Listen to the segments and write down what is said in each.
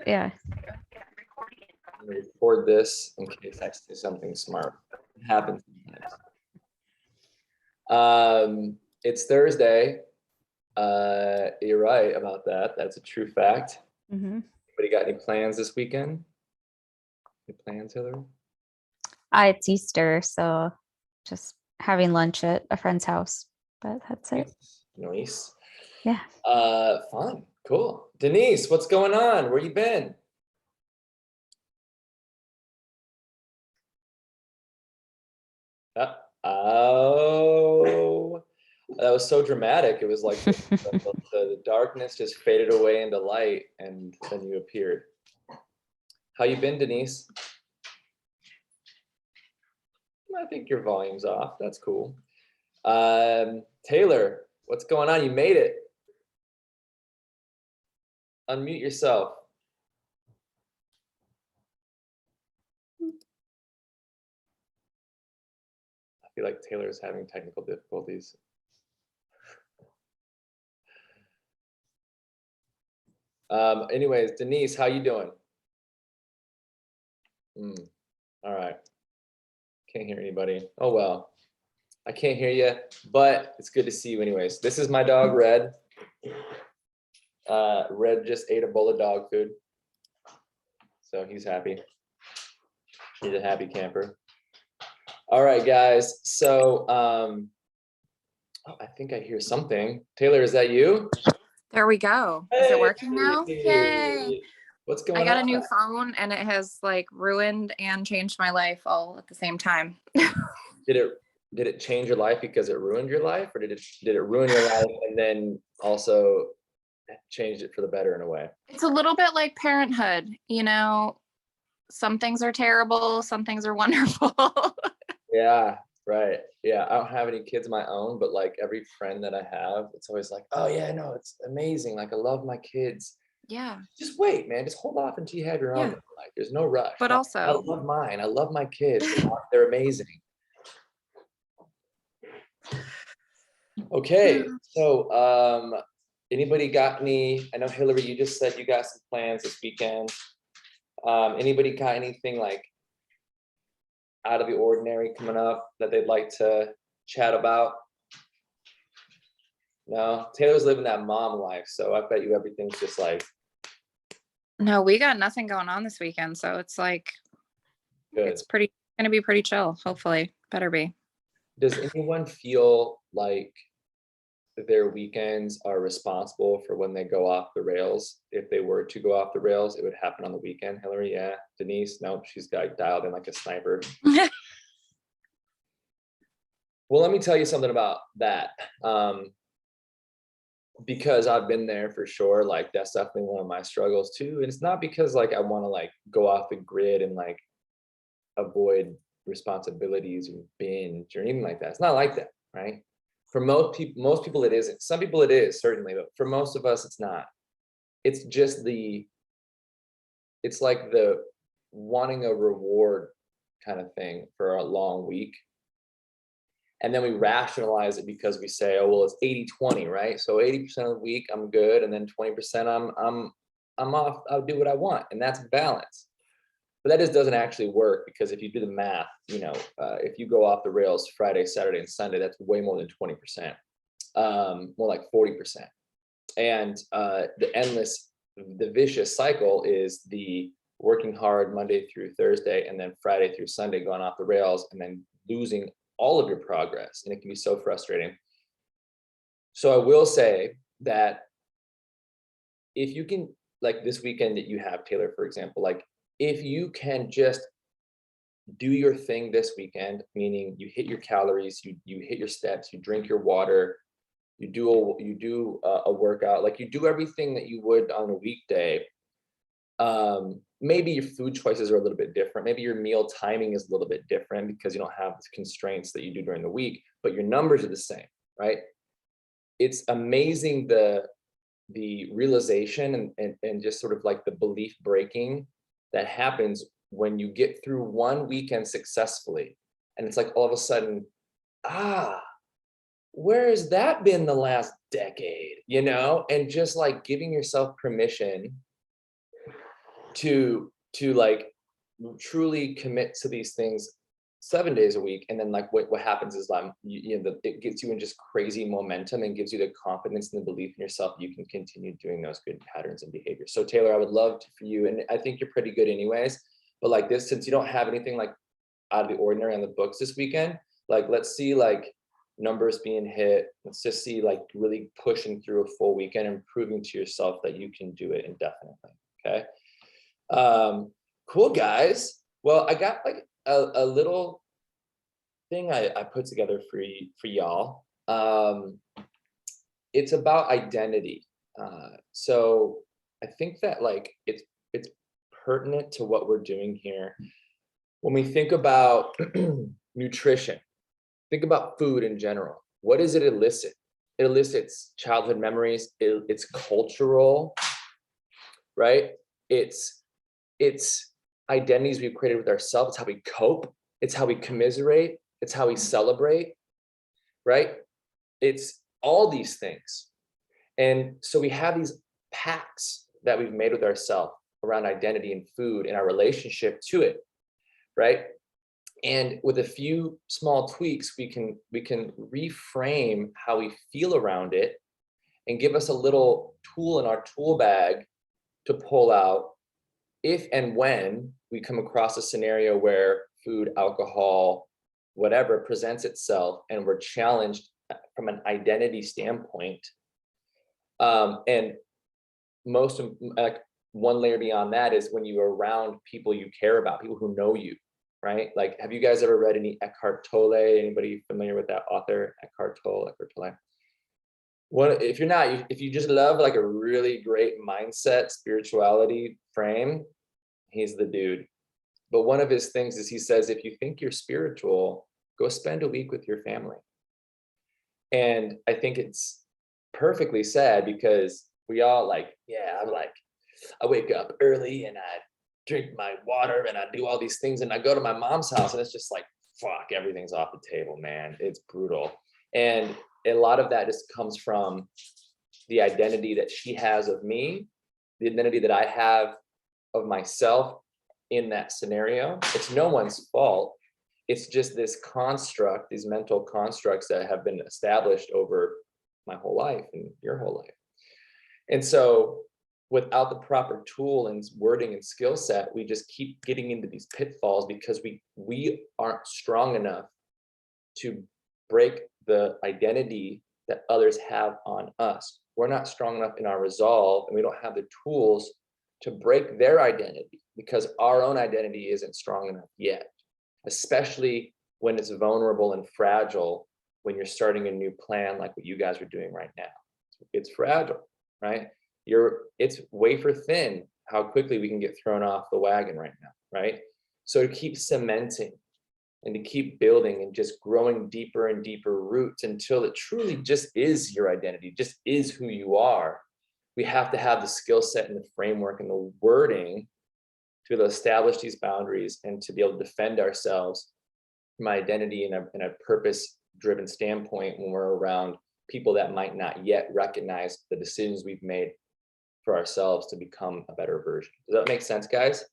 Yeah. I'm gonna record this in case I say something smart. It happens sometimes. It's Thursday. You're right about that. That's a true fact. Mm-hmm. Anybody got any plans this weekend? Any plans, Hillary? It's Easter, so just having lunch at a friend's house, but that's it. Nice. Yeah. Fun. Cool. Denise, what's going on? Where you been? Oh, that was so dramatic. It was like the darkness just faded away into light, and then you appeared. How you been, Denise? I think your volume's off. That's cool. Taylor, what's going on? You made it. Unmute yourself. I feel like Taylor's having technical difficulties. Anyways, Denise, how you doing? All right. Can't hear anybody. Oh, well. I can't hear you, but it's good to see you anyways. This is my dog, Red. Red just ate a bowl of dog food. So he's happy. He's a happy camper. All right, guys. So oh, I think I hear something. Taylor, is that you? There we go. Is it working now? Yay. What's going on? I got a new phone and it has like ruined and changed my life all at the same time. Did it change your life because it ruined your life, or did it ruin your life and then also changed it for the better in a way? It's a little bit like parenthood, you know, some things are terrible, some things are wonderful. Yeah, right. Yeah, I don't have any kids of my own, but like every friend that I have, it's always like, oh yeah, no, it's amazing. Like I love my kids. Yeah. Just wait, man. Just hold off until you have your own. Like there's no rush. But no, also, I love mine. I love my kids. They're amazing. Okay, so anybody got any? I know Hillary, you just said you got some plans this weekend. Anybody got anything like out of the ordinary coming up that they'd like to chat about? No, Taylor's living that mom life, so I bet you everything's just like. No, we got nothing going on this weekend, so it's like, good. It's gonna be pretty chill. Hopefully, better be. Does anyone feel like their weekends are responsible for when they go off the rails? If they were to go off the rails, it would happen on the weekend. Hillary, yeah. Denise, no, she's got dialed in like a sniper. Well, let me tell you something about that. Because I've been there for sure. Like that's definitely one of my struggles too. And it's not because like I want to like go off the grid and like avoid responsibilities or binge or anything like that. It's not like that, right? For most people it isn't. Some people it is, certainly, but for most of us it's not. It's just it's like the wanting a reward kind of thing for a long week. And then we rationalize it because we say, oh, well, it's 80-20, right? So 80% of the week I'm good, and then 20% I'm off, I'll do what I want. And that's balance. But that just doesn't actually work, because if you do the math, you know, if you go off the rails Friday, Saturday, and Sunday, that's way more than 20%, more like 40%. And the vicious cycle is the working hard Monday through Thursday, and then Friday through Sunday going off the rails, and then losing all of your progress. And it can be so frustrating. So I will say that if you can, like this weekend that you have, Taylor, for example, like if you can just do your thing this weekend, meaning you hit your calories, you hit your steps, you drink your water, you do a workout, like you do everything that you would on a weekday. Maybe your food choices are a little bit different. Maybe your meal timing is a little bit different because you don't have the constraints that you do during the week, but your numbers are the same, right? It's amazing the realization and just sort of like the belief breaking that happens when you get through one weekend successfully. And it's like all of a sudden, where has that been the last decade, you know? And just like giving yourself permission to like truly commit to these things 7 days a week. And then like what happens is it gets you in just crazy momentum and gives you the confidence and the belief in yourself you can continue doing those good patterns and behaviors. So Taylor, I would love for you, and I think you're pretty good anyways, but like this, since you don't have anything like out of the ordinary on the books this weekend, like let's see like numbers being hit. Let's just see like really pushing through a full weekend and proving to yourself that you can do it indefinitely. Okay. Cool, guys. Well, I got like a little thing I put together for y'all. It's about identity. So I think that like it's pertinent to what we're doing here. When we think about nutrition, think about food in general. What does it elicit? It elicits childhood memories. It's cultural, right? It's identities we've created with ourselves. It's how we cope. It's how we commiserate. It's how we celebrate, right? It's all these things. And so we have these pacts that we've made with ourselves around identity and food and our relationship to it, right? And with a few small tweaks, we can reframe how we feel around it and give us a little tool in our tool bag to pull out if and when we come across a scenario where food, alcohol, whatever presents itself and we're challenged from an identity standpoint. And most like one layer beyond that is when you're around people you care about, people who know you, right? Like, have you guys ever read any Eckhart Tolle? Anybody familiar with that author, Eckhart Tolle? If you're not, if you just love like a really great mindset, spirituality frame, he's the dude. But one of his things is he says, if you think you're spiritual, go spend a week with your family. And I think it's perfectly said because we all like, yeah, I wake up early and I drink my water and I do all these things and I go to my mom's house and it's just like, fuck, everything's off the table, man. It's brutal. And a lot of that just comes from the identity that she has of me, the identity that I have of myself in that scenario. It's no one's fault. It's just this construct, these mental constructs that have been established over my whole life and your whole life. And so without the proper tool and wording and skill set, we just keep getting into these pitfalls because we aren't strong enough to break the identity that others have on us. We're not strong enough in our resolve and we don't have the tools to break their identity because our own identity isn't strong enough yet, especially when it's vulnerable and fragile when you're starting a new plan like what you guys are doing right now. It's fragile, right? It's wafer thin how quickly we can get thrown off the wagon right now, right? So to keep cementing and to keep building and just growing deeper and deeper roots until it truly just is your identity, just is who you are, we have to have the skill set and the framework and the wording to establish these boundaries and to be able to defend ourselves from identity in a purpose-driven standpoint when we're around people that might not yet recognize the decisions we've made for ourselves to become a better version. Does that make sense, guys?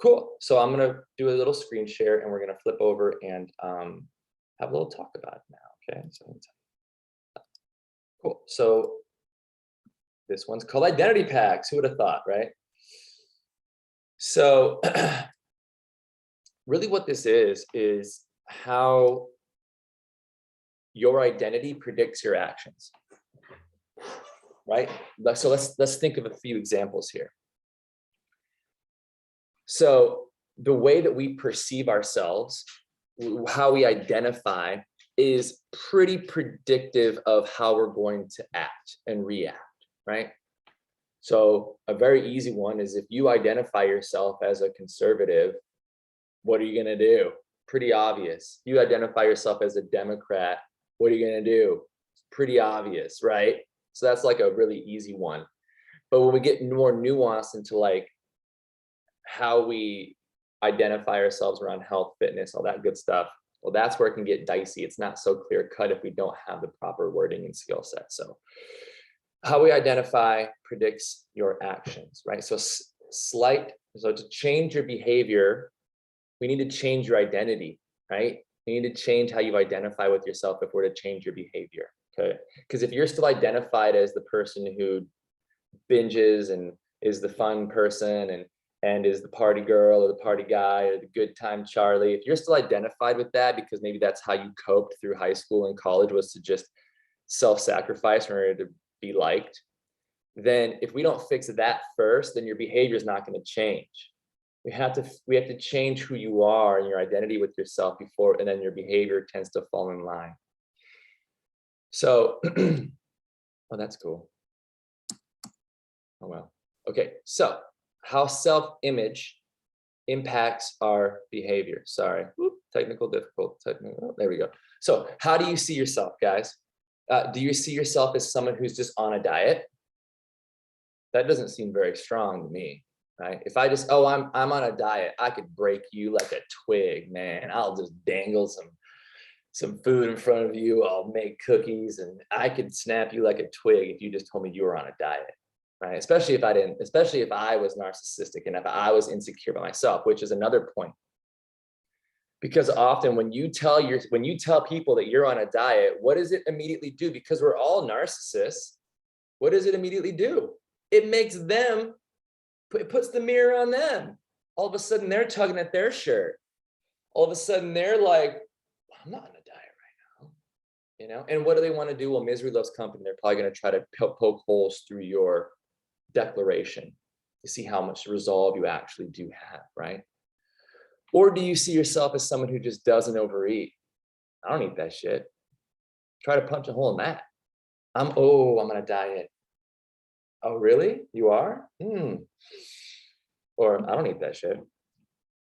Cool. So I'm going to do a little screen share and we're going to flip over and have a little talk about it now. Okay. So cool. So this one's called Identity Packs. Who would have thought, right? So really what this is how your identity predicts your actions, right? So let's think of a few examples here. So the way that we perceive ourselves, how we identify, is pretty predictive of how we're going to act and react, right? So a very easy one is if you identify yourself as a conservative, what are you going to do? Pretty obvious. You identify yourself as a Democrat, what are you going to do? Pretty obvious, right? So that's like a really easy one. But when we get more nuanced into like how we identify ourselves around health, fitness, all that good stuff, well, that's where it can get dicey. It's not so clear cut if we don't have the proper wording and skill set. So how we identify predicts your actions, right? So so to change your behavior, we need to change your identity, right? You need to change how you identify with yourself if we're to change your behavior, okay? Because if you're still identified as the person who binges and is the fun person and is the party girl or the party guy or the good time Charlie, if you're still identified with that because maybe that's how you coped through high school and college, was to just self-sacrifice in order to be liked, then if we don't fix that first, then your behavior is not going to change. We have to change who you are and your identity with yourself before, and then your behavior tends to fall in line. So, oh, that's cool. Oh, well. Okay, so how self-image impacts our behavior. Sorry, technical. Oh, there we go. So how do you see yourself, guys? Do you see yourself as someone who's just on a diet? That doesn't seem very strong to me, right? If I just, I'm on a diet, I could break you like a twig, man. I'll just dangle some food in front of you. I'll make cookies and I could snap you like a twig if you just told me you were on a diet, right? Especially if I was narcissistic and if I was insecure by myself, which is another point. Because often when you tell people that you're on a diet, what does it immediately do? Because we're all narcissists. What does it immediately do? It makes them, it puts the mirror on them. All of a sudden they're tugging at their shirt. All of a sudden they're like, I'm not on a diet right now, you know? And what do they want to do? Well, misery loves company. They're probably going to try to poke holes through your declaration to see how much resolve you actually do have, right? Or do you see yourself as someone who just doesn't overeat? I don't eat that shit. Try to punch a hole in that. I'm on a diet. Oh, really? You are? Or I don't eat that shit.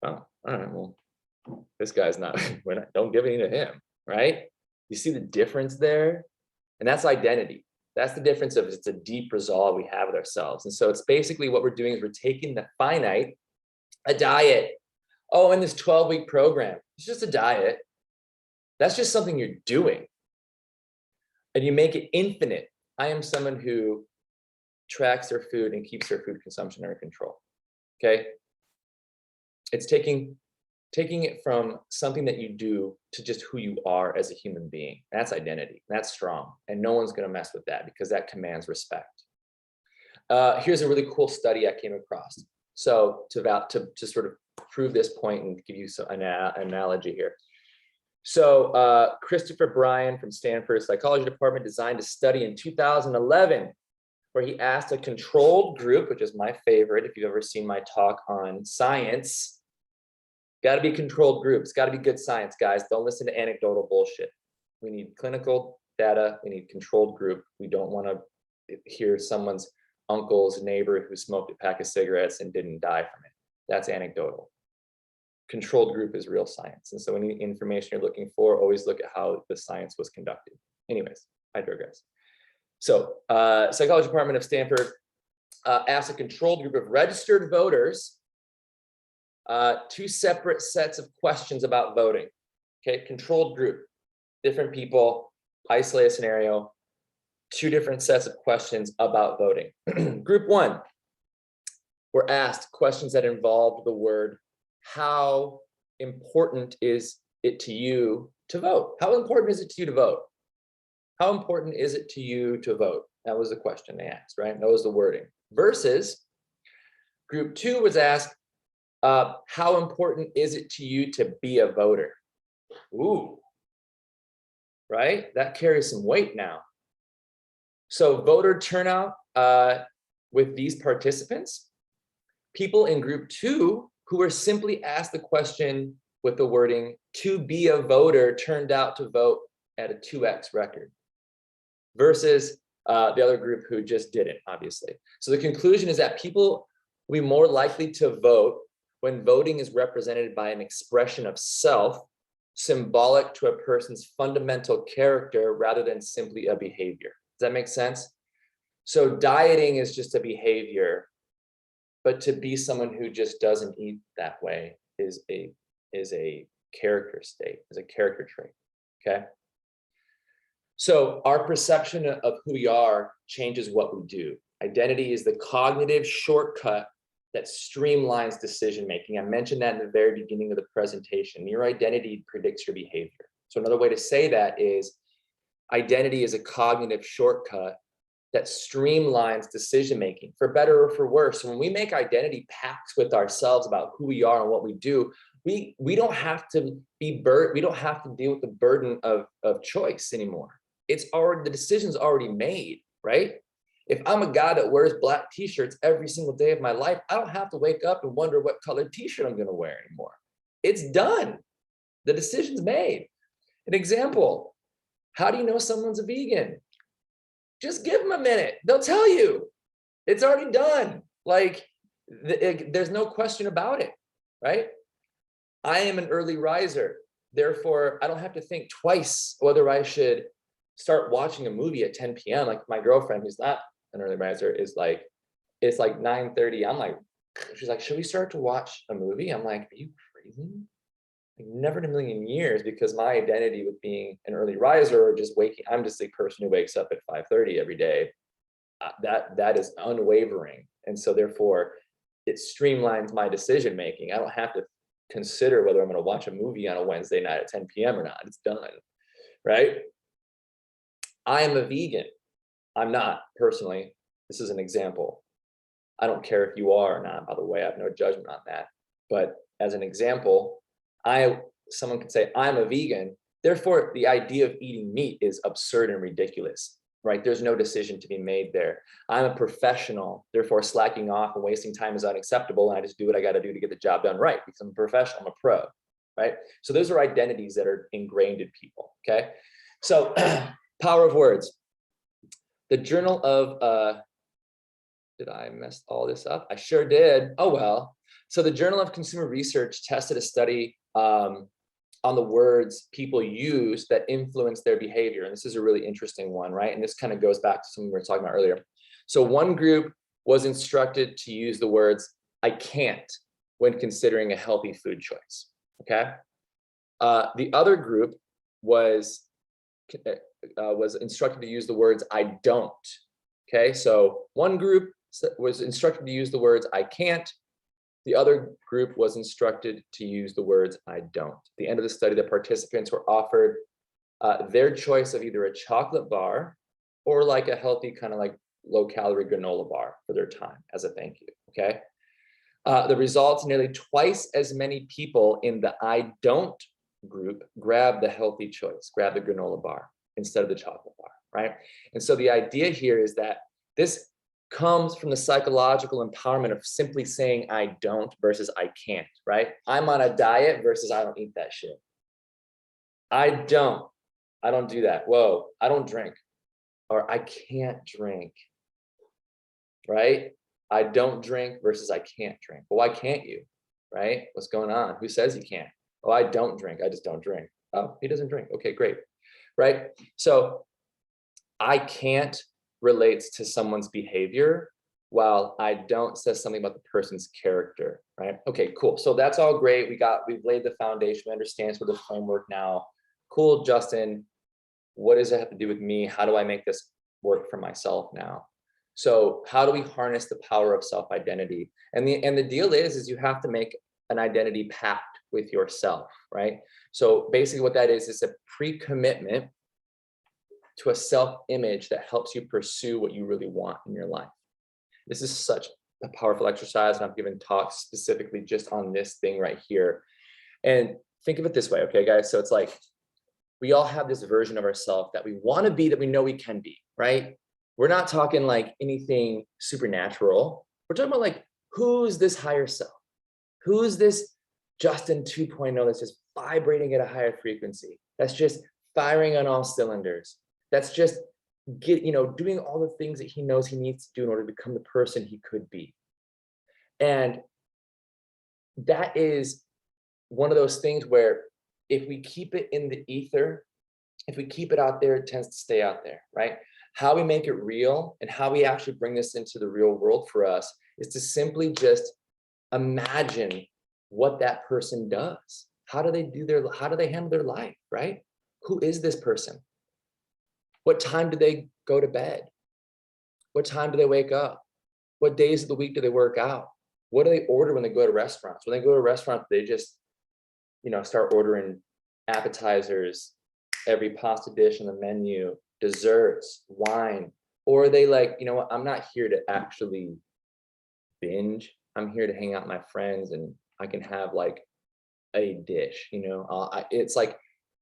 Oh, all right, well, this guy's not, don't give any to him, right? You see the difference there? And that's identity. That's the difference of it's a deep resolve we have with ourselves. And so it's basically what we're doing is we're taking the finite, a diet. Oh, in this 12-week program, it's just a diet. That's just something you're doing. And you make it infinite. I am someone who tracks their food and keeps their food consumption under control, okay? It's taking it from something that you do to just who you are as a human being. That's identity, that's strong. And no one's gonna mess with that because that commands respect. Here's a really cool study I came across. So to sort of prove this point and give you an analogy here. So Christopher Bryan from Stanford Psychology Department designed a study in 2011 where he asked a controlled group, which is my favorite. If you've ever seen my talk on science, got to be controlled groups, got to be good science, guys. Don't listen to anecdotal bullshit. We need clinical data. We need controlled group. We don't want to hear someone's uncle's neighbor who smoked a pack of cigarettes and didn't die from it. That's anecdotal. Controlled group is real science. And so any information you're looking for, always look at how the science was conducted. Anyways, I digress. So Psychology Department of Stanford asked a controlled group of registered voters two separate sets of questions about voting. Okay, controlled group, different people, isolate a scenario, two different sets of questions about voting. Group one were asked questions that involved the word, how important is it to you to vote? How important is it to you to vote? How important is it to you to vote? That was the question they asked, right? That was the wording. Versus group two was asked, how important is it to you to be a voter? Ooh, right? That carries some weight now. So voter turnout with these participants, people in group two who were simply asked the question with the wording, to be a voter, turned out to vote at a 2x record. Versus the other group who just didn't, obviously. So the conclusion is that people will be more likely to vote when voting is represented by an expression of self, symbolic to a person's fundamental character rather than simply a behavior. Does that make sense? So dieting is just a behavior, but to be someone who just doesn't eat that way is a character state, is a character trait, okay? So our perception of who we are changes what we do. Identity is the cognitive shortcut that streamlines decision-making. I mentioned that in the very beginning of the presentation. Your identity predicts your behavior. So another way to say that is identity is a cognitive shortcut that streamlines decision-making, for better or for worse. So when we make identity pacts with ourselves about who we are and what we do, we don't have to we don't have to deal with the burden of choice anymore. It's already, the decision's already made, right? If I'm a guy that wears black t-shirts every single day of my life, I don't have to wake up and wonder what colored t-shirt I'm gonna wear anymore. It's done. The decision's made. An example, how do you know someone's a vegan? Just give them a minute. They'll tell you. It's already done. Like, there's no question about it, right? I am an early riser. Therefore, I don't have to think twice whether I should start watching a movie at 10 p.m. Like my girlfriend, who's not an early riser, is like, it's like 9:30. I'm like, she's like, should we start to watch a movie? I'm like, are you crazy? Like, never in a million years, because my identity with being an early riser or just waking, I'm just a person who wakes up at 5:30 every day. That is unwavering. And so therefore it streamlines my decision making. I don't have to consider whether I'm going to watch a movie on a Wednesday night at 10 p.m. or not. It's done, right? I am a vegan. I'm not personally. This is an example. I don't care if you are or not, by the way. I have no judgment on that. But as an example, someone could say, I'm a vegan. Therefore, the idea of eating meat is absurd and ridiculous, right? There's no decision to be made there. I'm a professional. Therefore, slacking off and wasting time is unacceptable. And I just do what I got to do to get the job done right, because I'm a professional, I'm a pro, right? So those are identities that are ingrained in people, okay? So power of words. The Journal of, did I mess all this up? I sure did. Oh, well. So the Journal of Consumer Research tested a study on the words people use that influence their behavior. And this is a really interesting one, right? And this kind of goes back to something we were talking about earlier. So one group was instructed to use the words, I can't, when considering a healthy food choice, okay? The other group was instructed to use the words, I don't, okay? So one group was instructed to use the words, I can't. The other group was instructed to use the words, I don't. At the end of the study, the participants were offered their choice of either a chocolate bar or like a healthy kind of like low calorie granola bar for their time as a thank you, okay? The results, nearly twice as many people in the I don't group grabbed the healthy choice, grabbed the granola bar instead of the chocolate bar, right? And so the idea here is that this comes from the psychological empowerment of simply saying I don't versus I can't, right? I'm on a diet versus I don't eat that shit. I don't do that. Whoa, I don't drink, or I can't drink, right? I don't drink versus I can't drink. Well, why can't you, right? What's going on? Who says you can't? Oh, I don't drink. I just don't drink. Oh, he doesn't drink. Okay, great, right? So I can't relates to someone's behavior, while I don't says something about the person's character, right? Okay, cool. So that's all great. We've laid the foundation. We understand sort of the framework now. Cool, Justin. What does it have to do with me? How do I make this work for myself now? So how do we harness the power of self-identity? And the deal is you have to make an identity pact with yourself, right? So basically what that is a pre-commitment to a self-image that helps you pursue what you really want in your life. This is such a powerful exercise, and I've given talks specifically just on this thing right here. And think of it this way, okay, guys? So it's like, we all have this version of ourselves that we want to be, that we know we can be, right? We're not talking like anything supernatural. We're talking about like, who's this higher self? Who's this Justin 2.0 that's just vibrating at a higher frequency? That's just firing on all cylinders. That's just doing all the things that he knows he needs to do in order to become the person he could be. And that is one of those things where if we keep it in the ether, if we keep it out there, it tends to stay out there, right? How we make it real and how we actually bring this into the real world for us is to simply just imagine what that person does. How do they handle their life, right? Who is this person? What time do they go to bed? What time do they wake up? What days of the week do they work out? what do they order when they go to restaurants? When they go to restaurants, they just, start ordering appetizers, every pasta dish on the menu, desserts, wine, or are they like, you know what, I'm not here to actually binge. I'm here to hang out with my friends and I can have like a dish, it's like,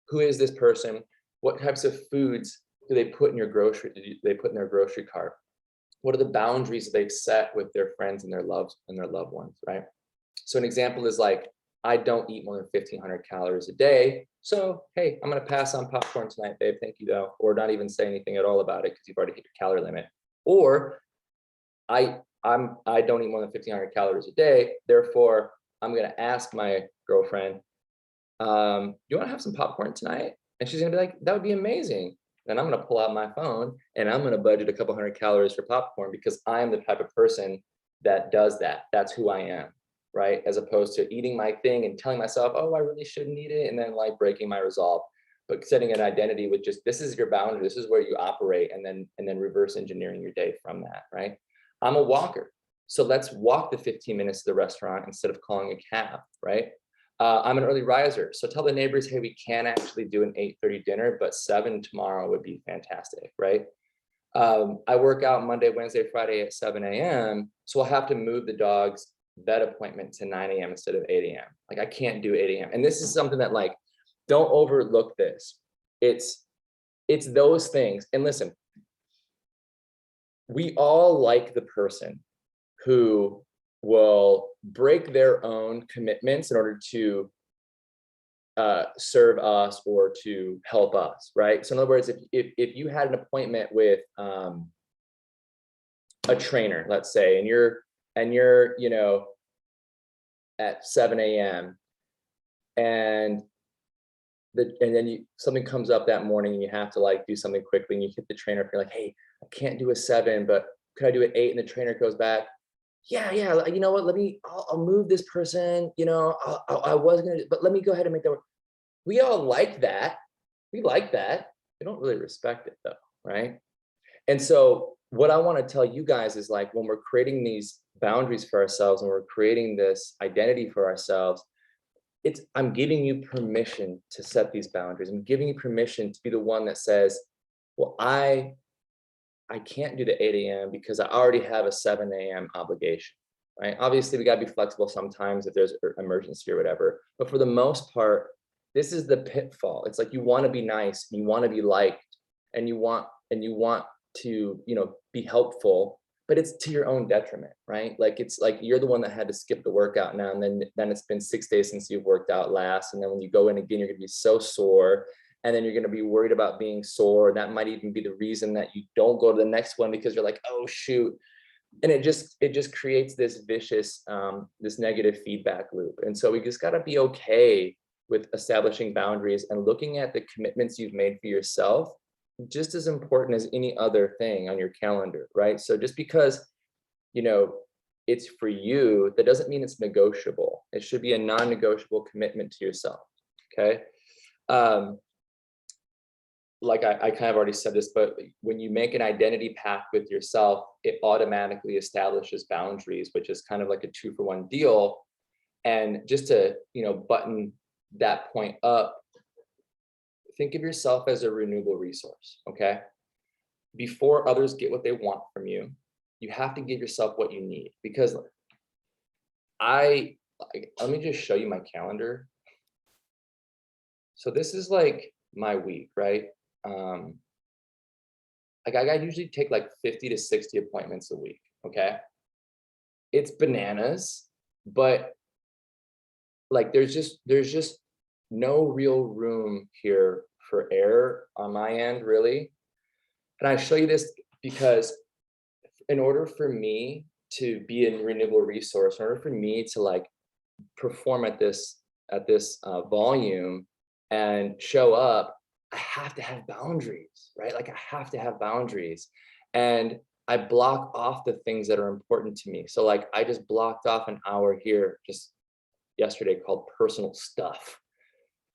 who is this person? What types of foods do they put in their grocery cart? What are the boundaries they've set with their friends and their loved ones, right? So an example is like, I don't eat more than 1,500 calories a day. So, hey, I'm going to pass on popcorn tonight, babe. Thank you, though. Or not even say anything at all about it because you've already hit your calorie limit. Or I don't eat more than 1,500 calories a day. Therefore, I'm going to ask my girlfriend, you want to have some popcorn tonight? And she's going to be like, that would be amazing. And I'm going to pull out my phone and I'm going to budget a couple hundred calories for popcorn because I'm the type of person that does that. That's who I am. Right? As opposed to eating my thing and telling myself, oh, I really shouldn't eat it. And then like breaking my resolve, but setting an identity with just, this is your boundary. This is where you operate. And then reverse engineering your day from that. Right? I'm a walker. So let's walk the 15 minutes to the restaurant instead of calling a cab. Right? I'm an early riser. So tell the neighbors, hey, we can actually do an 8:30 dinner, but 7 tomorrow would be fantastic. Right? I work out Monday, Wednesday, Friday at 7 a.m. So I'll have to move the dog's vet appointment to 9 a.m. instead of 8 a.m. Like I can't do 8 a.m. And this is something that like, don't overlook this. It's those things. And listen, we all like the person who will break their own commitments in order to serve us or to help us, right? So in other words, if you had an appointment with a trainer, let's say, and you're at 7 a.m. and then something comes up that morning and you have to like do something quickly and you hit the trainer up, you're like, hey, I can't do a 7, but could I do it 8? And the trainer goes back, yeah, you know what, I'll move this person, I was gonna, but let me go ahead and make that work. We all like that. We like that. We don't really respect it though, right? And so what I want to tell you guys is like, when we're creating these boundaries for ourselves and we're creating this identity for ourselves, I'm giving you permission to set these boundaries. I'm giving you permission to be the one that says, well, I can't do the 8 a.m. because I already have a 7 a.m. obligation, right? Obviously we got to be flexible sometimes if there's an emergency or whatever, but for the most part, this is the pitfall. It's like, you want to be nice, and you want to be liked, and you want to, be helpful, but it's to your own detriment, right? Like, it's like you're the one that had to skip the workout now, and then it's been 6 days since you've worked out last. And then when you go in again, you're gonna be so sore. And then you're gonna be worried about being sore. That might even be the reason that you don't go to the next one, because you're like, oh shoot. And it just creates this vicious, this negative feedback loop. And so we just gotta be okay with establishing boundaries and looking at the commitments you've made for yourself just as important as any other thing on your calendar, right? So just because, it's for you, that doesn't mean it's negotiable. It should be a non-negotiable commitment to yourself, okay? Like I kind of already said this, but when you make an identity pact with yourself, it automatically establishes boundaries, which is kind of like a 2-for-1 deal. And just to, button that point up, think of yourself as a renewable resource, okay? Before others get what they want from you, you have to give yourself what you need. Because let me just show you my calendar. So this is like my week, right? I usually take like 50 to 60 appointments a week, okay? It's bananas, but like there's just no real room here for error on my end, really. And I show you this because in order for me to be a renewable resource, in order for me to like perform at this volume and show up, I have to have boundaries, right? Like I have to have boundaries. And I block off the things that are important to me. So like I just blocked off an hour here just yesterday called personal stuff.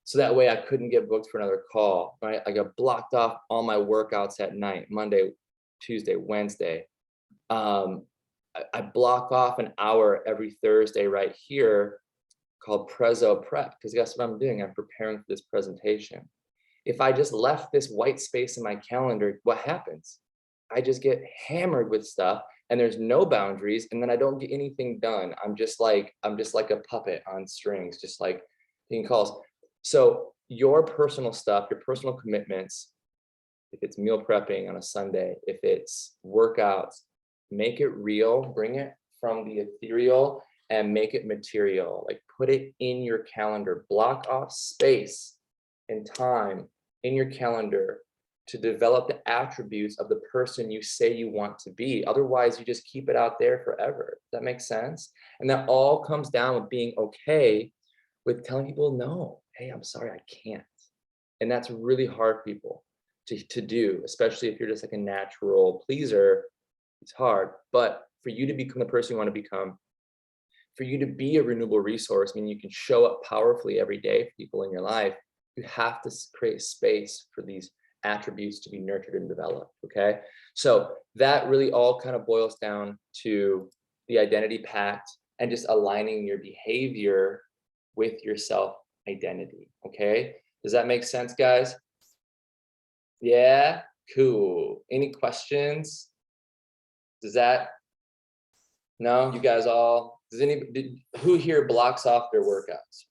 So that way I couldn't get booked for another call, right? I got blocked off all my workouts at night, Monday, Tuesday, Wednesday. I block off an hour every Thursday right here called Prezzo Prep, because guess what I'm doing? I'm preparing for this presentation. If I just left this white space in my calendar, what happens? I just get hammered with stuff and there's no boundaries, and then I don't get anything done. I'm just like a puppet on strings, just like taking calls. So your personal stuff, your personal commitments, if it's meal prepping on a Sunday, if it's workouts, make it real, bring it from the ethereal and make it material. Like put it in your calendar, block off space and time in your calendar to develop the attributes of the person you say you want to be. Otherwise, you just keep it out there forever. Does that make sense? And that all comes down with being okay with telling people, no, hey, I'm sorry, I can't. And that's really hard, people, to do, especially if you're just like a natural pleaser. It's hard, but for you to become the person you want to become, for you to be a renewable resource, I mean, you can show up powerfully every day for people in your life, you have to create space for these attributes to be nurtured and developed, okay? So that really all kind of boils down to the identity pact and just aligning your behavior with your self-identity, okay? Does that make sense, guys? Yeah, cool. Any questions? Does that, no, you guys all, who here blocks off their workouts?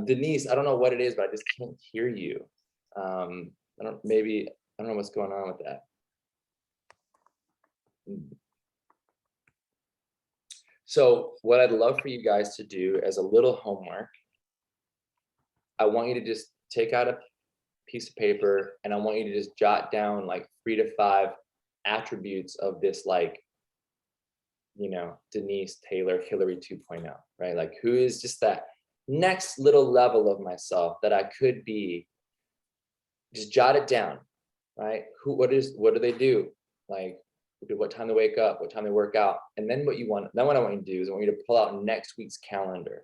Denise, I don't know what it is, but I just can't hear you. I don't know what's going on with that. So what I'd love for you guys to do as a little homework, I want you to just take out a piece of paper and I want you to just jot down like 3 to 5 attributes of this, like, you know, Denise Taylor, Hillary 2.0, right? Like who is just that next little level of myself that I could be. Just jot it down, right? What do they do? Like what time they wake up, what time they work out. And then what I want you to do is I want you to pull out next week's calendar.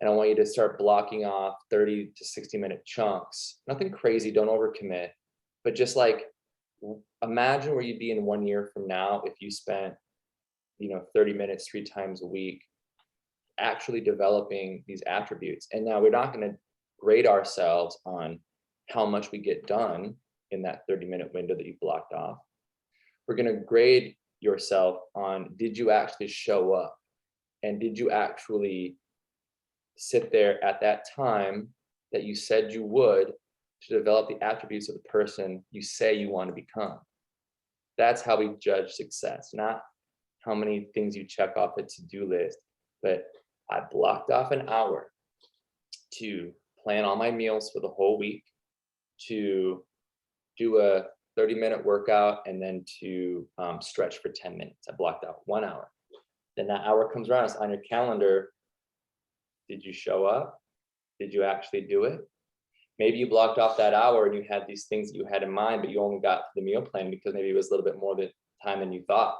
And I want you to start blocking off 30 to 60-minute chunks. Nothing crazy, don't overcommit, but just like imagine where you'd be in 1 year from now if you spent, 30 minutes 3 times a week actually developing these attributes. And now we're not going to grade ourselves on how much we get done in that 30-minute window that you blocked off. We're going to grade yourself on, did you actually show up? And did you actually sit there at that time that you said you would to develop the attributes of the person you say you want to become? That's how we judge success, not how many things you check off a to-do list. But I blocked off an hour to plan all my meals for the whole week, to do a 30-minute workout, and then to stretch for 10 minutes. I blocked out 1 hour. Then that hour comes around, it's on your calendar. Did you show up? Did you actually do it? Maybe you blocked off that hour and you had these things that you had in mind, but you only got to the meal plan because maybe it was a little bit more time than you thought.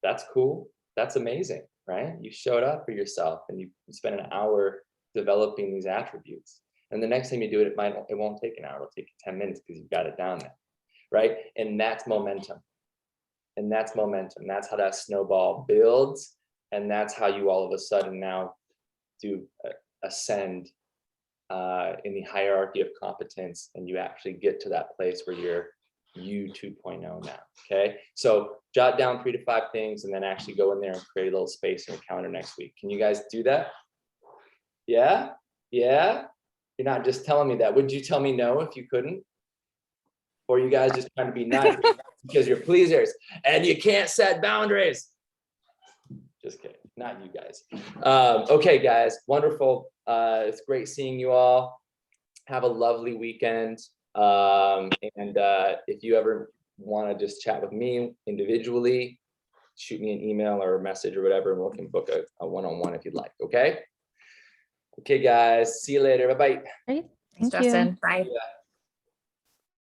That's cool. That's amazing, right? You showed up for yourself and you spent an hour developing these attributes. And the next time you do it, it won't take an hour. It'll take you 10 minutes because you've got it down there, right? And that's momentum. And that's momentum. That's how that snowball builds. And that's how you all of a sudden now do ascend in the hierarchy of competence, and you actually get to that place where you're you 2.0 now. Okay, so jot down 3 to 5 things and then actually go in there and create a little space in your calendar next week. Can you guys do that? Yeah, you're not just telling me that. Would you tell me no if you couldn't? Or you guys just trying to be nice because you're pleasers and you can't set boundaries? Just kidding, not you guys. Okay, guys, wonderful. It's great seeing you all. Have a lovely weekend. And if you ever want to just chat with me individually, shoot me an email or a message or whatever, and we can book a one-on-one if you'd like. Okay. Okay, guys. See you later. Bye-bye. Great. Thanks, Thank you. Justin. Bye. Yeah.